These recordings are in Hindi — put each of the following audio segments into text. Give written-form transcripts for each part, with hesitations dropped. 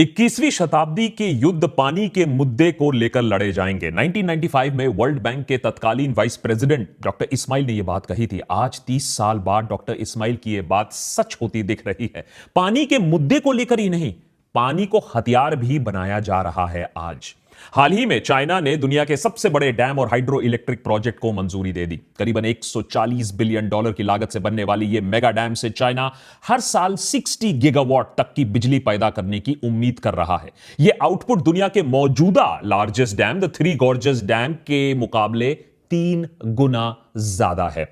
21वीं शताब्दी के युद्ध पानी के मुद्दे को लेकर लड़े जाएंगे। 1995 में वर्ल्ड बैंक के तत्कालीन वाइस प्रेसिडेंट डॉक्टर इस्माइल ने यह बात कही थी। आज 30 साल बाद डॉक्टर इस्माइल की यह बात सच होती दिख रही है। पानी के मुद्दे को लेकर ही नहीं, पानी को हथियार भी बनाया जा रहा है। आज हाल ही में चाइना ने दुनिया के सबसे बड़े डैम और हाइड्रो इलेक्ट्रिक प्रोजेक्ट को मंजूरी दे दी। करीबन 140 बिलियन डॉलर की लागत से बनने वाली यह मेगा डैम से चाइना हर साल 60 गीगावाट तक की बिजली पैदा करने की उम्मीद कर रहा है। यह आउटपुट दुनिया के मौजूदा largest dam the three gorges dam के मुकाबले 3 गुना ज्यादा है।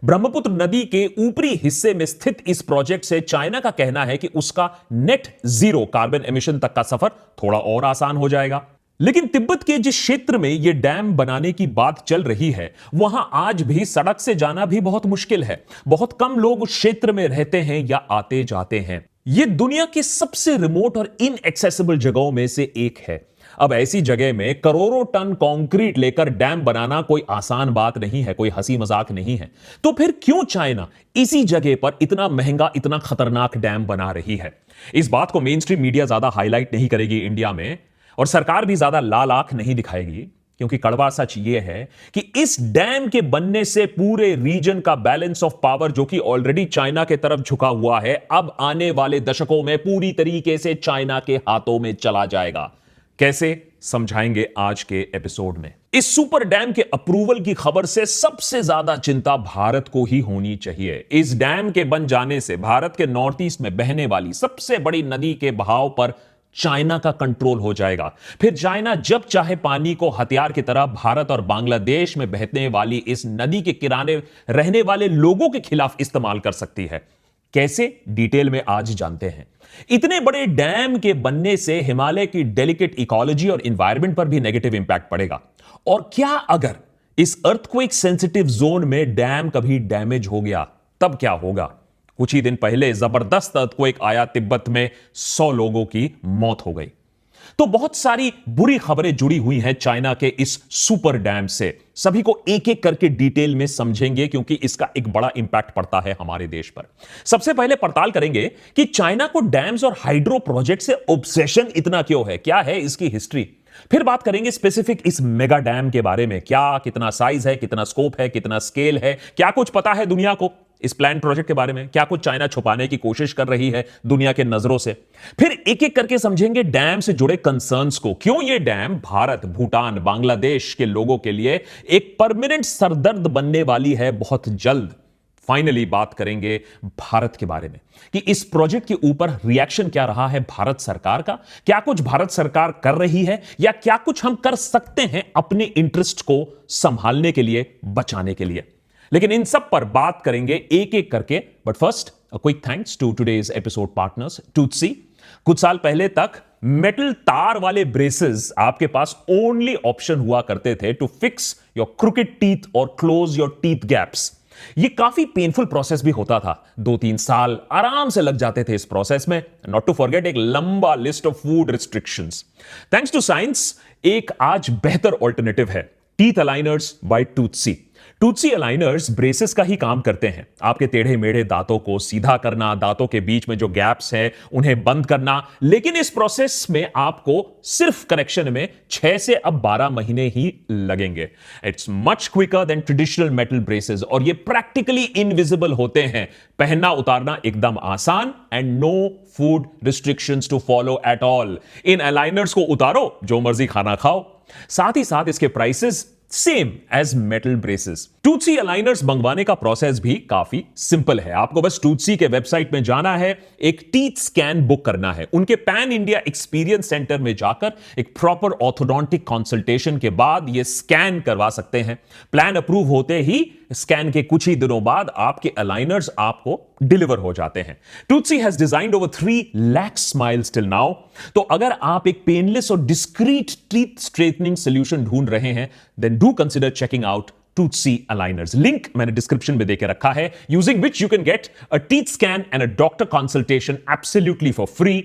ब्रह्मपुत्र नदी के ऊपरी हिस्से में स्थित इस प्रोजेक्ट से चाइना का कहना है कि उसका नेट जीरो कार्बन एमिशन तक का सफर थोड़ा और आसान हो जाएगा। लेकिन तिब्बत के जिस क्षेत्र में यह डैम बनाने की बात चल रही है, वहां आज भी सड़क से जाना भी बहुत मुश्किल है। बहुत कम लोग उस क्षेत्र में रहते हैं या आते जाते हैं। यह दुनिया की सबसे रिमोट और इनएक्सेसिबल जगहों में से एक है। अब ऐसी जगह में करोड़ों टन कंक्रीट लेकर डैम बनाना कोई आसान बात नहीं है, कोई हंसी मजाक नहीं है। तो फिर क्यों चाइना इसी जगह पर इतना महंगा, इतना खतरनाक डैम बना रही है? इस बात को मेन स्ट्रीम मीडिया ज्यादा हाईलाइट नहीं करेगी इंडिया में, और सरकार भी ज्यादा लाल आंख नहीं दिखाएगी, क्योंकि कड़वा सच यह है कि इस डैम के बनने से पूरे रीजन का बैलेंस ऑफ पावर, जो कि ऑलरेडी चाइना के तरफ झुका हुआ है, अब आने वाले दशकों में पूरी तरीके से चाइना के हाथों में चला जाएगा। कैसे, समझाएंगे आज के एपिसोड में। इस सुपर डैम के अप्रूवल की खबर से सबसे ज्यादा चिंता भारत को ही होनी चाहिए। इस डैम के बन जाने से भारत के नॉर्थ ईस्ट में बहने वाली सबसे बड़ी नदी के बहाव पर चाइना का कंट्रोल हो जाएगा। फिर चाइना जब चाहे पानी को हथियार की तरह भारत और बांग्लादेश में बहने वाली इस नदी के किनारे रहने वाले लोगों के खिलाफ इस्तेमाल कर सकती है। कैसे, डिटेल में आज जानते हैं। इतने बड़े डैम के बनने से हिमालय की डेलिकेट इकोलॉजी और एनवायरनमेंट पर भी नेगेटिव इंपैक्ट पड़ेगा। और क्या अगर इस अर्थक्वेक सेंसिटिव जोन में डैम कभी डैमेज हो गया, तब क्या होगा? कुछ ही दिन पहले जबरदस्त अर्थक्वेक आया, तिब्बत में 100 लोगों की मौत हो गई। तो बहुत सारी बुरी खबरें जुड़ी हुई हैं चाइना के इस सुपर डैम से। सभी को एक एक करके डिटेल में समझेंगे, क्योंकि इसका एक बड़ा इंपैक्ट पड़ता है हमारे देश पर। सबसे पहले पड़ताल करेंगे कि चाइना को डैम्स और हाइड्रो प्रोजेक्ट से ऑब्सेशन इतना क्यों है, क्या है इसकी हिस्ट्री। फिर बात करेंगे स्पेसिफिक इस मेगा डैम के बारे में, क्या कितना साइज है, कितना स्कोप है, कितना स्केल है, क्या कुछ पता है दुनिया को इस प्लान प्रोजेक्ट के बारे में, क्या कुछ चाइना छुपाने की कोशिश कर रही है दुनिया के नजरों से। फिर एक एक करके समझेंगे डैम से जुड़े कंसर्न्स को, क्यों यह डैम भारत, भूटान, बांग्लादेश के लोगों के लिए एक परमानेंट सरदर्द बनने वाली है बहुत जल्द। फाइनली बात करेंगे भारत के बारे में कि इस प्रोजेक्ट के ऊपर रिएक्शन क्या रहा है भारत सरकार का, क्या कुछ भारत सरकार कर रही है या क्या कुछ हम कर सकते हैं अपने इंटरेस्ट को संभालने के लिए, बचाने के लिए। लेकिन इन सब पर बात करेंगे एक एक करके। But first, a quick thanks to today's episode partners Toothsi. कुछ साल पहले तक मेटल तार वाले ब्रेसेस आपके पास ओनली ऑप्शन हुआ करते थे to fix your crooked teeth और क्लोज योर टीथ गैप्स। ये काफी पेनफुल प्रोसेस भी होता था, 2-3 साल आराम से लग जाते थे इस प्रोसेस में। नॉट टू फॉरगेट एक लंबा list of food restrictions. Thanks to science एक आज बेहतर ऑल्टरनेटिव है, teeth aligners by Toothsi. Toothsi aligners braces का ही काम करते हैं, आपके टेढ़े मेढ़े दांतों को सीधा करना, दांतों के बीच में जो गैप्स हैं उन्हें बंद करना। लेकिन इस प्रोसेस में आपको सिर्फ करेक्शन में 6 से अब 12 महीने ही लगेंगे। It's much quicker than traditional metal braces, और ये प्रैक्टिकली इनविजिबल होते हैं। पहनना उतारना एकदम आसान, and no food restrictions to follow at all. इन अलाइनर्स को उतारो, जो मर्जी खाना खाओ। साथ ही साथ इसके prices same as metal braces. Toothsi aligners मंगवाने का प्रोसेस भी काफी सिंपल है। आपको बस टूथसी के वेबसाइट में जाना है, एक टीथ स्कैन बुक करना है। उनके पैन इंडिया एक्सपीरियंस सेंटर में जाकर एक प्रॉपर ऑर्थोडोंटिक कंसल्टेशन के बाद ये स्कैन करवा सकते हैं। प्लान अप्रूव होते ही स्कैन के कुछ ही दिनों बाद आपके अलाइनर्स आपको डिलीवर हो जाते हैं। Toothsi has designed over 3 lakh smiles till now. तो अगर आप एक पेनलेस और डिस्क्रीट टीथ स्ट्रेटनिंग सॉल्यूशन ढूंढ रहे हैं, then do consider checking out Toothsi aligners. Link मैंने डिस्क्रिप्शन में देके रखा है, using which you can get a teeth scan and a doctor consultation absolutely for free.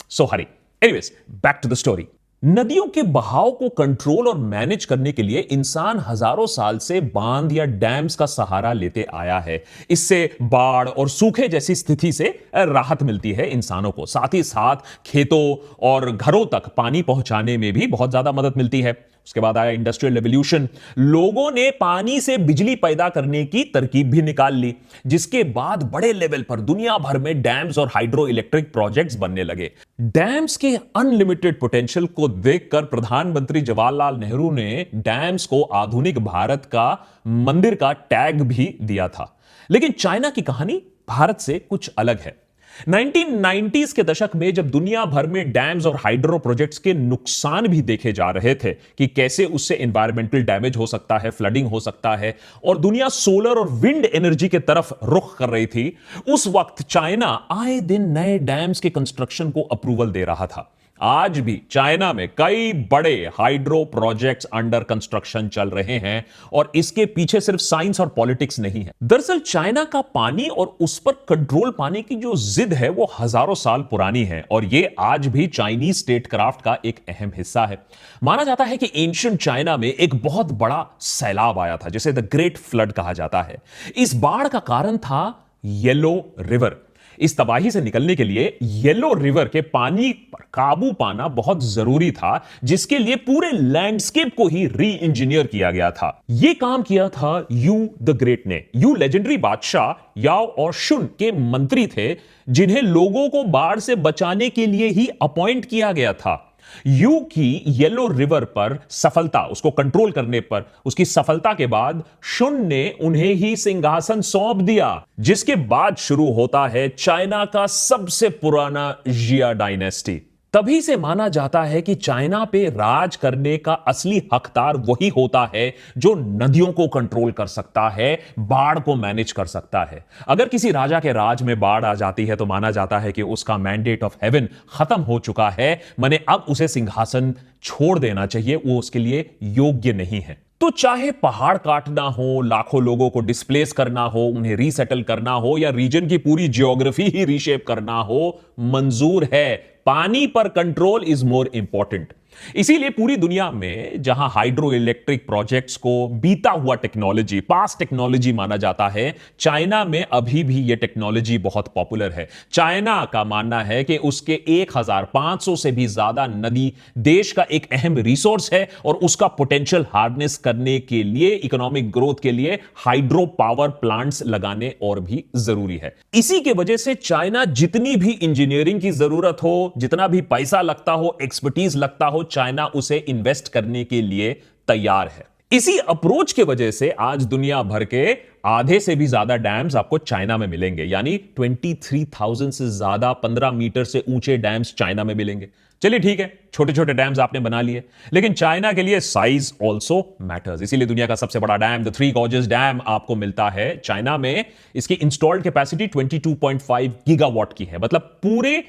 So hurry. Anyways, back to the story. नदियों के बहाव को कंट्रोल और मैनेज करने के लिए इंसान हजारों साल से बांध या डैम्स का सहारा लेते आया है। इससे बाढ़ और सूखे जैसी स्थिति से राहत मिलती है इंसानों को। साथ ही साथ खेतों और घरों तक पानी पहुंचाने में भी बहुत ज्यादा मदद मिलती है। उसके बाद आया इंडस्ट्रियल रेवोल्यूशन। लोगों ने पानी से बिजली पैदा करने की तरकीब भी निकाल ली, जिसके बाद बड़े लेवल पर दुनिया भर में डैम्स और हाइड्रो इलेक्ट्रिक प्रोजेक्ट्स बनने लगे। डैम्स के अनलिमिटेड पोटेंशियल को देखकर प्रधानमंत्री जवाहरलाल नेहरू ने डैम्स को आधुनिक भारत का मंदिर का टैग भी दिया था। लेकिन चाइना की कहानी भारत से कुछ अलग है। 1990s के दशक में जब दुनिया भर में डैम्स और हाइड्रो प्रोजेक्ट्स के नुकसान भी देखे जा रहे थे कि कैसे उससे एनवायरमेंटल डैमेज हो सकता है, फ्लडिंग हो सकता है, और दुनिया सोलर और विंड एनर्जी की तरफ रुख कर रही थी, उस वक्त चाइना आए दिन नए डैम्स के कंस्ट्रक्शन को अप्रूवल दे रहा था। आज भी चाइना में कई बड़े हाइड्रो प्रोजेक्ट्स अंडर कंस्ट्रक्शन चल रहे हैं और इसके पीछे सिर्फ साइंस और पॉलिटिक्स नहीं है। दरअसल चाइना का पानी और उस पर कंट्रोल पाने की जो जिद है वो हजारों साल पुरानी है और ये आज भी चाइनीज स्टेट क्राफ्ट का एक अहम हिस्सा है। माना जाता है कि एंशिएंट चाइना में एक बहुत बड़ा सैलाब आया था जिसे द ग्रेट फ्लड कहा जाता है। इस बाढ़ का कारण था येलो रिवर। इस तबाही से निकलने के लिए येलो रिवर के पानी पर काबू पाना बहुत जरूरी था, जिसके लिए पूरे लैंडस्केप को ही री इंजीनियर किया गया था। यह काम किया था यू द ग्रेट ने। यू लेजेंडरी बादशाह याओ और शुन के मंत्री थे, जिन्हें लोगों को बाढ़ से बचाने के लिए ही अपॉइंट किया गया था। यू की येलो रिवर पर सफलता, उसको कंट्रोल करने पर उसकी सफलता के बाद शुन ने उन्हें ही सिंहासन सौंप दिया, जिसके बाद शुरू होता है चाइना का सबसे पुराना जिया डायनेस्टी। तभी से माना जाता है कि चाइना पे राज करने का असली हकदार वही होता है जो नदियों को कंट्रोल कर सकता है, बाढ़ को मैनेज कर सकता है। अगर किसी राजा के राज में बाढ़ आ जाती है तो माना जाता है कि उसका मैंडेट ऑफ हेवन खत्म हो चुका है, माने अब उसे सिंहासन छोड़ देना चाहिए, वो उसके लिए योग्य नहीं है। तो चाहे पहाड़ काटना हो, लाखों लोगों को डिस्प्लेस करना हो, उन्हें रीसेटल करना हो, या रीजन की पूरी जियोग्राफी ही रीशेप करना हो, मंजूर है। पानी पर कंट्रोल इज मोर इंपॉर्टेंट। इसीलिए पूरी दुनिया में जहां हाइड्रो इलेक्ट्रिक प्रोजेक्ट्स को बीता हुआ टेक्नोलॉजी, पास्ट टेक्नोलॉजी माना जाता है, चाइना में अभी भी यह टेक्नोलॉजी बहुत पॉपुलर है। चाइना का मानना है कि उसके 1500 से भी ज्यादा नदी देश का एक अहम रिसोर्स है और उसका पोटेंशियल हार्नेस करने के लिए, इकोनॉमिक ग्रोथ के लिए हाइड्रो पावर प्लांट्स लगाने और भी जरूरी है। इसी के वजह से चाइना जितनी भी इंजीनियरिंग की जरूरत हो, जितना भी पैसा लगता हो, एक्सपर्टीज लगता हो, चाइना उसे इन्वेस्ट करने के लिए तैयार है। इसी अप्रोच के वजह से आज दुनिया भर के आधे से भी ज्यादा डैम्स आपको चाइना में मिलेंगे, यानी 23,000 से ज्यादा 15 मीटर से ऊंचे डैम्स चाइना में मिलेंगे। चलिए ठीक है, छोटे छोटे डैम्स आपने बना लिए, लेकिन चाइना के लिए साइज ऑल्सो मैटर्स। इसीलिए दुनिया का सबसे बड़ा dam the three gorges dam आपको मिलता है चाइना में। इसकी इंस्टॉल्ड कैपेसिटी 22.5 गीगावाट की है। मतलब पूरे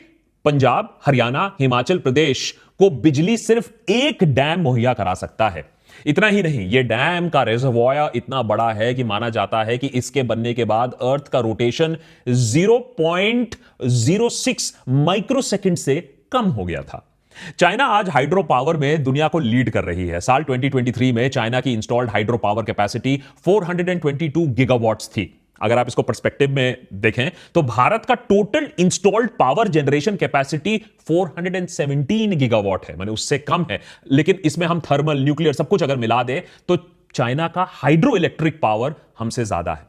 पंजाब, हरियाणा, हिमाचल प्रदेश को बिजली सिर्फ एक डैम मुहैया करा सकता है। इतना ही नहीं, यह डैम का रिजर्वॉयर इतना बड़ा है कि माना जाता है कि इसके बनने के बाद अर्थ का रोटेशन 0.06 माइक्रोसेकंड से कम हो गया था। चाइना आज हाइड्रो पावर में दुनिया को लीड कर रही है। साल 2023 में चाइना की installed hydro power capacity 422 gigawatts थी। अगर आप इसको पर्सपेक्टिव में देखें तो भारत का total installed power generation capacity 417 gigawatt है, माने उससे कम है। लेकिन इसमें हम थर्मल, न्यूक्लियर सब कुछ अगर मिला दे तो चाइना का हाइड्रो इलेक्ट्रिक पावर हमसे ज्यादा है।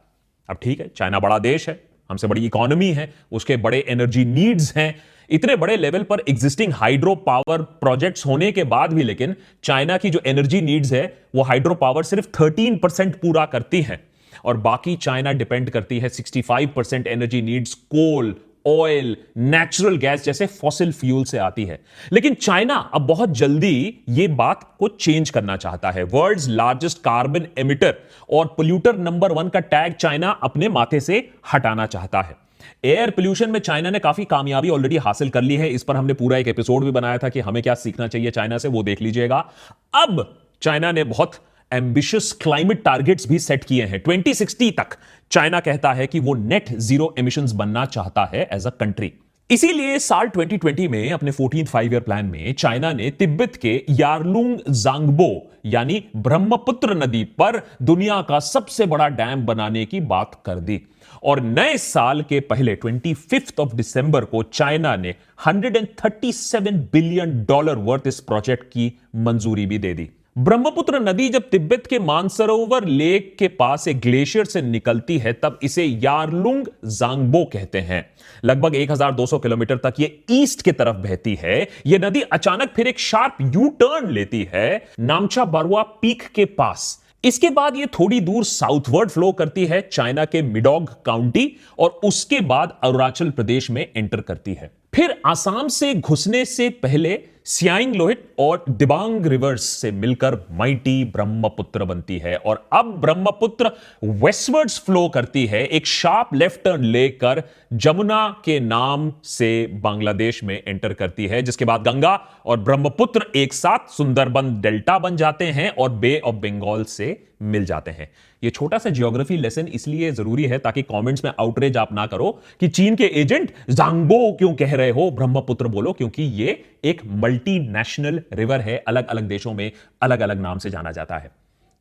अब ठीक है, चाइना बड़ा देश है, हमसे बड़ी इकोनॉमी है, उसके बड़े एनर्जी नीड्स हैं। इतने बड़े लेवल पर एग्जिस्टिंग हाइड्रो पावर प्रोजेक्ट्स होने के बाद भी लेकिन चाइना की जो एनर्जी नीड्स है वो हाइड्रो पावर सिर्फ 13% पूरा करती है और बाकी चाइना डिपेंड करती है 65% एनर्जी नीड्स कोल, ऑयल, नेचुरल गैस जैसे फॉसिल फ्यूल से आती है। लेकिन चाइना अब बहुत जल्दी ये बात को चेंज करना चाहता है। वर्ल्ड्स लार्जेस्ट कार्बन एमिटर और पोल्यूटर नंबर 1 का टैग चाइना अपने माथे से हटाना चाहता है। एयर पोल्यूशन में चाइना ने काफी कामयाबी ऑलरेडी हासिल कर ली है। इस पर हमने पूरा एक एपिसोड भी बनाया था कि हमें क्या सीखना चाहिए चाइना से, वो देख लीजिएगा। अब चाइना ने बहुत एम्बिशियस क्लाइमेट टारगेट्स भी सेट किए हैं। 2060 तक चाइना कहता है कि वो नेट जीरो एमिशंस बनना चाहता है एज अ कंट्री। इसीलिए साल 2020 में अपने 14th 5 ईयर प्लान में चाइना ने तिब्बत के यारलुंग जांगबो यानी ब्रह्मपुत्र नदी पर दुनिया का सबसे बड़ा डैम बनाने की बात कर दी। और नए साल के पहले 25 दिसंबर को चाइना ने $137 बिलियन वर्थ इस प्रोजेक्ट की मंजूरी भी दे दी। ब्रह्मपुत्र नदी जब तिब्बत के मानसरोवर लेक के पास एक ग्लेशियर से निकलती है तब इसे यारलुंग जांगबो कहते हैं। लगभग 1200 किलोमीटर तक ये ईस्ट की तरफ बहती है। यह नदी अचानक फिर एक शार्प यू टर्न लेती है नामचा बरुआ पीक के पास। इसके बाद यह थोड़ी दूर साउथवर्ड फ्लो करती है चाइना के मिडोग काउंटी और उसके बाद अरुणाचल प्रदेश में एंटर करती है। फिर आसाम से घुसने से पहले सियांग लोहित और दिबांग रिवर्स से मिलकर माइटी ब्रह्मपुत्र बनती है और अब ब्रह्मपुत्र वेस्टवर्ड्स फ्लो करती है एक शार्प लेफ्ट टर्न लेकर जमुना के नाम से बांग्लादेश में एंटर करती है, जिसके बाद गंगा और ब्रह्मपुत्र एक साथ सुंदरबन डेल्टा बन जाते हैं और बे ऑफ बंगाल से मिल जाते हैं। यह छोटा सा जियोग्राफी लेसन इसलिए जरूरी है ताकि कमेंट्स में आउटरेज आप ना करो कि चीन के एजेंट जांगबो क्यों कह रहे हो, ब्रह्मपुत्र बोलो, क्योंकि यह एक मल्टीनेशनल रिवर है, अलग अलग देशों में अलग अलग नाम से जाना जाता है।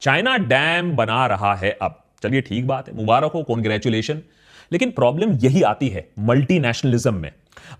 चाइना डैम बना रहा है अब, चलिए ठीक बात है, मुबारक हो, कॉन्ग्रेचुलेशन। लेकिन प्रॉब्लम यही आती है मल्टीनेशनलिज्म में।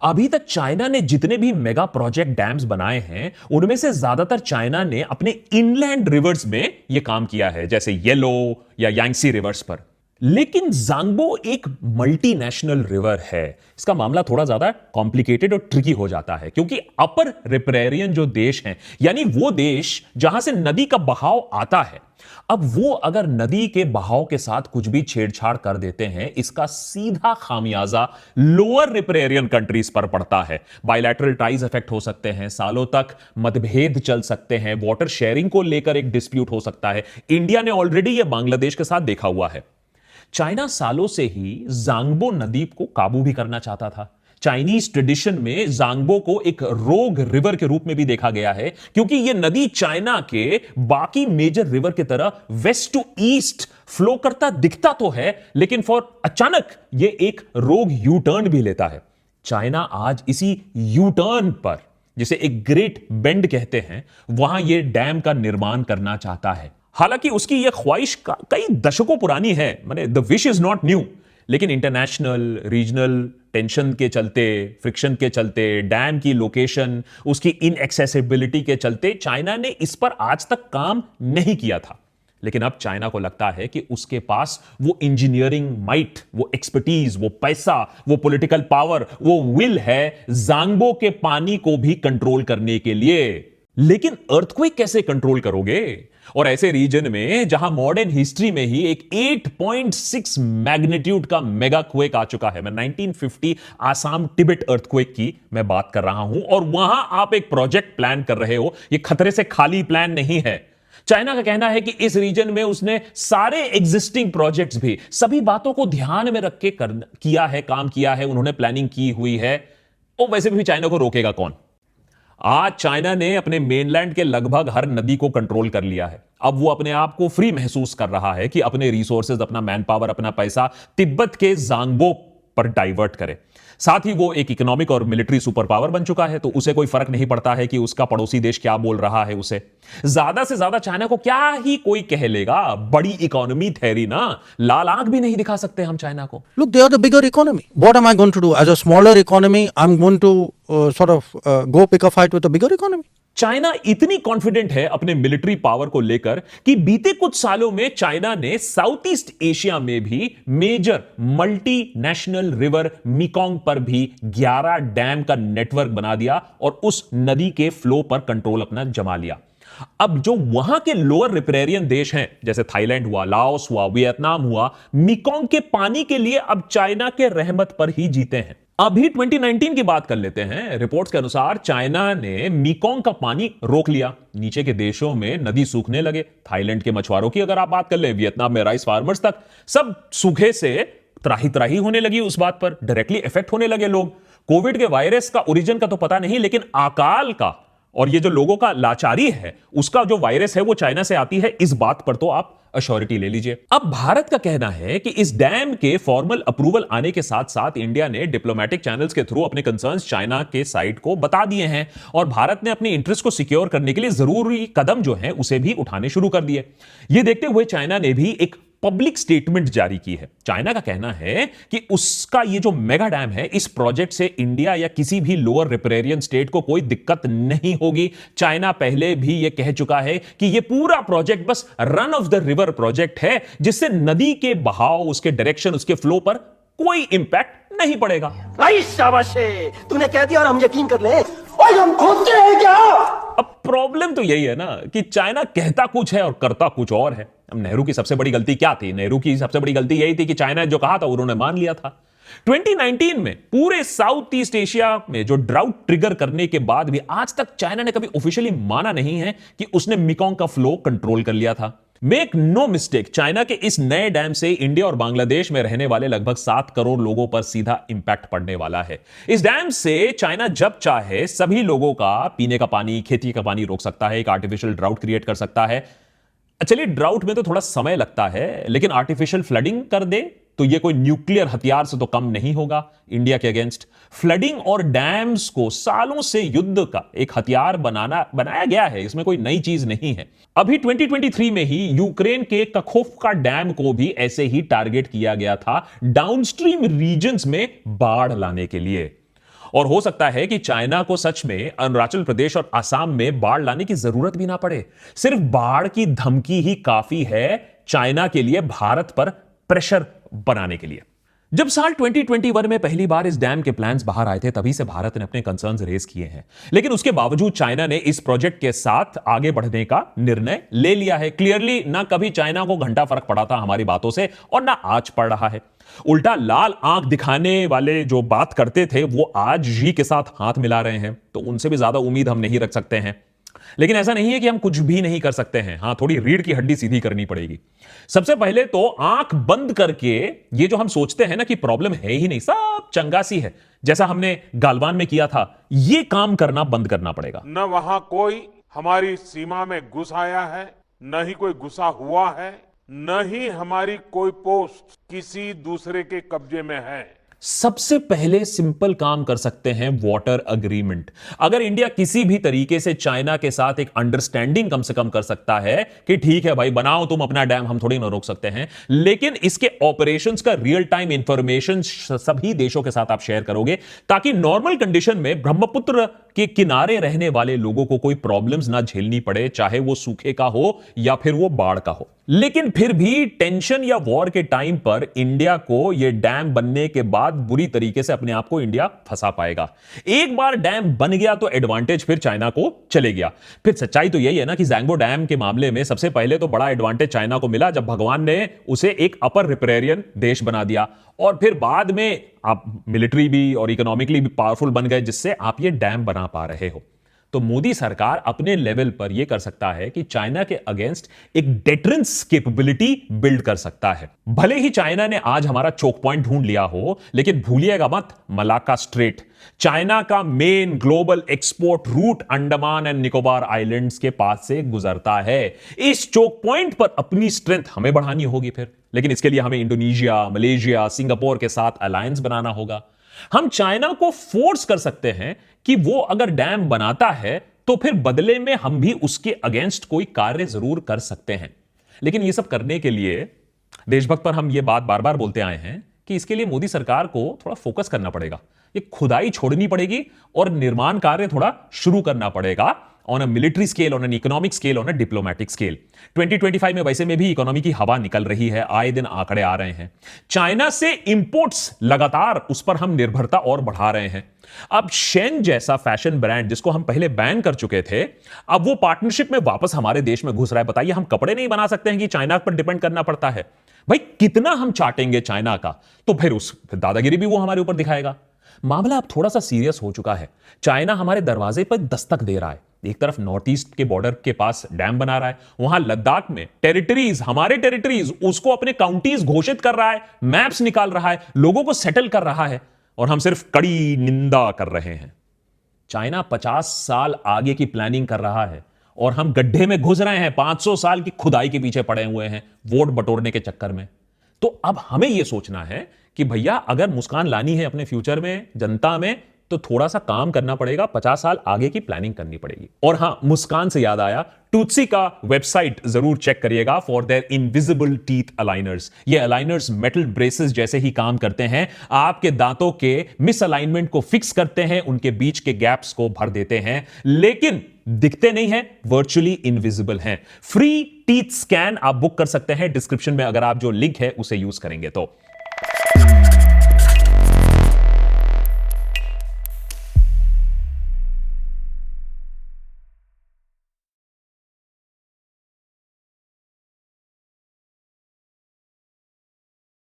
अभी तक चाइना ने जितने भी मेगा प्रोजेक्ट डैम्स बनाए हैं उनमें से ज्यादातर चाइना ने अपने इनलैंड रिवर्स में यह काम किया है, जैसे येलो या यांगसी रिवर्स पर। लेकिन जांगबो एक मल्टीनेशनल रिवर है। इसका मामला थोड़ा ज्यादा कॉम्प्लिकेटेड और ट्रिकी हो जाता है क्योंकि अपर रिपेरियन जो देश हैं, यानी वो देश जहां से नदी का बहाव आता है, अब वो अगर नदी के बहाव के साथ कुछ भी छेड़छाड़ कर देते हैं, इसका सीधा खामियाजा लोअर रिपेरियन कंट्रीज पर पड़ता है। बायलैटरल टाइज इफेक्ट हो सकते हैं, सालों तक मतभेद चल सकते हैं, वाटर शेयरिंग को लेकर एक डिस्प्यूट हो सकता है। इंडिया ने ऑलरेडी यह बांग्लादेश के साथ देखा हुआ है। चाइना सालों से ही जांगबो नदी को काबू भी करना चाहता था। चाइनीज ट्रेडिशन में जांगबो को एक रोग रिवर के रूप में भी देखा गया है क्योंकि यह नदी चाइना के बाकी मेजर रिवर की तरह वेस्ट टू ईस्ट फ्लो करता दिखता तो है, लेकिन अचानक यह एक रोग यू टर्न भी लेता है। चाइना आज इसी यू टर्न पर, जिसे एक ग्रेट बेंड कहते हैं, वहां यह डैम का निर्माण करना चाहता है। हालांकि उसकी यह ख्वाहिश कई दशकों पुरानी है, माने the wish is not new, लेकिन इंटरनेशनल रीजनल टेंशन के चलते, फ्रिक्शन के चलते, डैम की लोकेशन, उसकी इनएक्सेसिबिलिटी के चलते चाइना ने इस पर आज तक काम नहीं किया था। लेकिन अब चाइना को लगता है कि उसके पास वो इंजीनियरिंग माइट, वो एक्सपर्टीज, वो पैसा, वो पॉलिटिकल पावर, वो विल है जांगबो के पानी को भी कंट्रोल करने के लिए। लेकिन अर्थक्वेक कैसे कंट्रोल करोगे? और ऐसे रीजन में जहां मॉडर्न हिस्ट्री में ही एक 8.6 मैग्नीट्यूड का मेगा क्वेक आ चुका है। मैं 1950 आसाम टिबेट अर्थक्वेक की मैं बात कर रहा हूं और वहां आप एक प्रोजेक्ट प्लान कर रहे हो। यह खतरे से खाली प्लान नहीं है। चाइना का कहना है कि इस रीजन में उसने सारे एग्जिस्टिंग प्रोजेक्ट्स भी सभी बातों को ध्यान में रख के किया है, काम किया है, उन्होंने प्लानिंग की हुई है। और वैसे भी चाइना को रोकेगा कौन? आज चाइना ने अपने मेनलैंड के लगभग हर नदी को कंट्रोल कर लिया है। अब वो अपने आप को फ्री महसूस कर रहा है कि अपने रिसोर्सेज, अपना मैन पावर, अपना पैसा तिब्बत के जांगबो पर डाइवर्ट करे। साथ ही वो एक इकोनॉमिक और मिलिट्री सुपर पावर बन चुका है, तो उसे कोई फर्क नहीं पड़ता है कि उसका पड़ोसी देश क्या बोल रहा है। उसे ज्यादा से ज्यादा चाइना को क्या ही कोई कह लेगा, बड़ी इकोनॉमी ठहरी ना, लाल आंख भी नहीं दिखा सकते हम चाइना को। Look, they are the bigger economy. What am I going to do? As a smaller economy, I'm going to go pick a fight with a bigger economy. China इतनी कॉन्फिडेंट है अपने मिलिट्री पावर को लेकर कि बीते कुछ सालों में चाइना ने साउथ ईस्ट एशिया में भी मेजर मल्टीनेशनल रिवर मेकोंग पर भी 11 डैम का नेटवर्क बना दिया और उस नदी के फ्लो पर कंट्रोल अपना जमा लिया। अब जो वहां के लोअर रिपेरियन देश हैं, जैसे थाईलैंड हुआ, लाओस हुआ, वियतनाम हुआ, मेकोंग के पानी के लिए अब चाइना के रहमत पर ही जीते हैं। अभी 2019 की बात कर लेते हैं। रिपोर्ट्स के अनुसार चाइना ने मेकोंग का पानी रोक लिया। नीचे के देशों में नदी सूखने लगे। थाईलैंड के मछुआरों की अगर आप बात कर ले, वियतनाम में राइस फार्मर्स तक, सब सूखे से त्राही त्राही होने लगी। उस बात पर डायरेक्टली इफेक्ट होने लगे लोग। कोविड के वायरस का ओरिजिन का तो पता नहीं, लेकिन अकाल का और ये जो लोगों का लाचारी है, उसका जो वायरस है वो चाइना से आती है, इस बात पर तो आप अश्योरिटी ले लीजिए। अब भारत का कहना है कि इस डैम के फॉर्मल अप्रूवल आने के साथ साथ इंडिया ने डिप्लोमेटिक चैनल्स के थ्रू अपने कंसर्न्स चाइना के साइड को बता दिए हैं और भारत ने अपनी इंटरेस्ट को सिक्योर करने के लिए जरूरी कदम जो है उसे भी उठाने शुरू कर दिए। ये देखते हुए चाइना ने भी एक पब्लिक स्टेटमेंट जारी की है। चाइना का कहना है कि उसका ये जो मेगा डैम है, इस प्रोजेक्ट से इंडिया या किसी भी लोअर रिपेरियन स्टेट को कोई दिक्कत नहीं होगी। चाइना पहले भी ये कह चुका है कि ये पूरा प्रोजेक्ट बस run of the river project है, जिससे नदी के बहाव, उसके डायरेक्शन, उसके फ्लो पर कोई इंपैक्ट नहीं पड़ेगा। भाई शाबाश है, तूने कह दिया और हम यकीन कर ले। और हम खोदते हैं क्या? अब प्रॉब्लम तो यही है ना कि चाइना कहता कुछ है और करता कुछ और है। अब नेहरू की सबसे बड़ी गलती क्या थी? नेहरू की सबसे बड़ी गलती यही थी कि चाइना ने जो कहा था उन्होंने मान लिया था। 2019 में पूरे साउथ ईस्ट एशिया में जो ड्राउट ट्रिगर करने के बाद भी आज तक चाइना ने कभी ऑफिशियली माना नहीं है कि उसने मेकोंग का फ्लो कंट्रोल कर लिया था। मेक नो मिस्टेक, चाइना के इस नए डैम से इंडिया और बांग्लादेश में रहने वाले लगभग 7 करोड़ लोगों पर सीधा इंपैक्ट पड़ने वाला है। इस डैम से चाइना जब चाहे सभी लोगों का पीने का पानी, खेती का पानी रोक सकता है, एक आर्टिफिशियल ड्राउट क्रिएट कर सकता है। चलिए, ड्राउट में तो थोड़ा समय लगता है, लेकिन आर्टिफिशियल फ्लडिंग कर दे तो ये कोई न्यूक्लियर हथियार से तो कम नहीं होगा इंडिया के अगेंस्ट। फ्लडिंग और डैम्स को सालों से युद्ध का एक हथियार बनाया गया है, इसमें कोई नई चीज नहीं है। अभी 2023 में ही यूक्रेन के कखोव्का डैम को भी ऐसे ही टारगेट किया गया था डाउनस्ट्रीम रीजन्स में बाढ़ लाने के लिए। और हो सकता है कि चाइना को सच में अरुणाचल प्रदेश और असम में बाढ़ लाने की जरूरत भी ना पड़े। सिर्फ बाढ़ की धमकी ही काफी है चाइना के लिए भारत पर प्रेशर बनाने के लिए। जब साल 2021 में पहली बार इस डैम के प्लान्स बाहर आए थे, तभी से भारत ने अपने कंसर्न्स रेज किए हैं, लेकिन उसके बावजूद चाइना ने इस प्रोजेक्ट के साथ आगे बढ़ने का निर्णय ले लिया है। क्लियरली ना कभी चाइना को घंटा फर्क पड़ा था हमारी बातों से और ना आज पड़ रहा है। उल्टा लाल आंख दिखाने वाले जो बात करते थे वो आज जी के साथ हाथ मिला रहे हैं, तो उनसे भी ज्यादा उम्मीद हम नहीं रख सकते हैं। लेकिन ऐसा नहीं है कि हम कुछ भी नहीं कर सकते हैं। हां, थोड़ी रीढ़ की हड्डी सीधी करनी पड़ेगी। सबसे पहले तो आंख बंद करके ये जो हम सोचते हैं ना कि प्रॉब्लम है ही नहीं, सब चंगासी है, जैसा हमने गालवान में किया था, ये काम करना बंद करना पड़ेगा। न वहां कोई हमारी सीमा में घुस आया है, न ही कोई घुसा हुआ है, न ही हमारी कोई पोस्ट किसी दूसरे के कब्जे में है। सबसे पहले सिंपल काम कर सकते हैं, वाटर अग्रीमेंट। अगर इंडिया किसी भी तरीके से चाइना के साथ एक अंडरस्टैंडिंग कम से कम कर सकता है कि ठीक है भाई, बनाओ तुम अपना डैम, हम थोड़ी ना रोक सकते हैं, लेकिन इसके ऑपरेशंस का रियल टाइम इंफॉर्मेशन सभी देशों के साथ आप शेयर करोगे, ताकि नॉर्मल कंडीशन में ब्रह्मपुत्र के किनारे रहने वाले लोगों को कोई प्रॉब्लम्स ना झेलनी पड़े, चाहे वो सूखे का हो या फिर वो बाढ़ का हो। लेकिन फिर भी टेंशन या वॉर के टाइम पर इंडिया को यह डैम बनने के बाद बुरी तरीके से अपने आप को इंडिया फंसा पाएगा। एक बार डैम बन गया तो एडवांटेज फिर चाइना को चले गया। फिर सच्चाई तो यही है ना कि ज़ैंगबो डैम के मामले में सबसे पहले तो बड़ा एडवांटेज चाइना को मिला जब भगवान ने उसे एक अपर रिपेरियन देश बना दिया, और फिर बाद में आप मिलिट्री भी और इकोनॉमिकली भी पावरफुल बन गए, जिससे आप ये डैम बना पा रहे हो। तो मोदी सरकार अपने लेवल पर यह कर सकता है कि चाइना के अगेंस्ट एक डेटरेंस कैपेबिलिटी बिल्ड कर सकता है। भले ही चाइना ने आज हमारा चोक पॉइंट ढूंढ लिया हो, लेकिन भूलिएगा मत, मलाक्का स्ट्रेट चाइना का main global export route Andaman and Nicobar islands के पास से गुजरता है। इस चोक पॉइंट पर अपनी स्ट्रेंथ हमें बढ़ानी होगी फिर, लेकिन इसके लिए हमें इंडोनेशिया, मलेशिया, सिंगापुर के साथ अलायंस बनाना होगा। हम चाइना को फोर्स कर सकते हैं कि वो अगर डैम बनाता है तो फिर बदले में हम भी उसके अगेंस्ट कोई कार्य जरूर कर सकते हैं। लेकिन ये सब करने के लिए देशभक्त पर हम ये बात बार बार बोलते आए हैं कि इसके लिए मोदी सरकार को थोड़ा फोकस करना पड़ेगा। ये खुदाई छोड़नी पड़ेगी और निर्माण कार्य थोड़ा शुरू करना पड़ेगा, on a military scale, on an economic scale, on a diplomatic scale. 2025 में वैसे में भी इकोनॉमी की हवा निकल रही है, आए दिन आंकड़े आ रहे हैं। चाइना से इंपोर्ट्स लगातार, उस पर हम निर्भरता और बढ़ा रहे हैं। अब शेन जैसा फैशन ब्रांड जिसको हम पहले बैन कर चुके थे, अब वो पार्टनरशिप में वापस हमारे देश में घुस रहा है। बताइए, हम कपड़े नहीं बना सकते हैं कि चाइना पर डिपेंड करना पड़ता है? भाई कितना हम चाटेंगे चाइना का, तो फिर दादागिरी भी वो हमारे ऊपर दिखाएगा। मामला अब थोड़ा सा सीरियस हो चुका है। चाइना हमारे दरवाजे पर दस्तक दे रहा है। एक तरफ नॉर्थ ईस्ट के बॉर्डर के पास डैम बना रहा है, वहां लद्दाख में टेरिटरीज, हमारे टेरिटरीज, उसको अपने काउंटीज घोषित कर रहा है, मैप्स निकाल रहा है, लोगों को सेटल कर रहा है, और हम सिर्फ कड़ी निंदा कर रहे हैं। चाइना 50 साल आगे की प्लानिंग कर रहा है और हम गड्ढे में घुस रहे हैं, 500 साल की खुदाई के पीछे पड़े हुए हैं वोट बटोरने के चक्कर में। तो अब हमें यह सोचना है कि भैया अगर मुस्कान लानी है अपने फ्यूचर में, जनता में, तो थोड़ा सा काम करना पड़ेगा, 50 साल आगे की प्लानिंग करनी पड़ेगी। और हां, मुस्कान से याद आया, टूटसी का वेबसाइट जरूर चेक करिएगा for their invisible teeth aligners. ये अलाइनर्स मेटल ब्रेसेस जैसे ही काम करते हैं, आपके दांतों के मिसअलाइनमेंट को फिक्स करते हैं, उनके बीच के गैप्स को भर देते हैं, लेकिन दिखते नहीं है, वर्चुअली इनविजिबल हैं। फ्री टीथ स्कैन आप बुक कर सकते हैं डिस्क्रिप्शन में, अगर आप जो लिंक है उसे यूज करेंगे तो।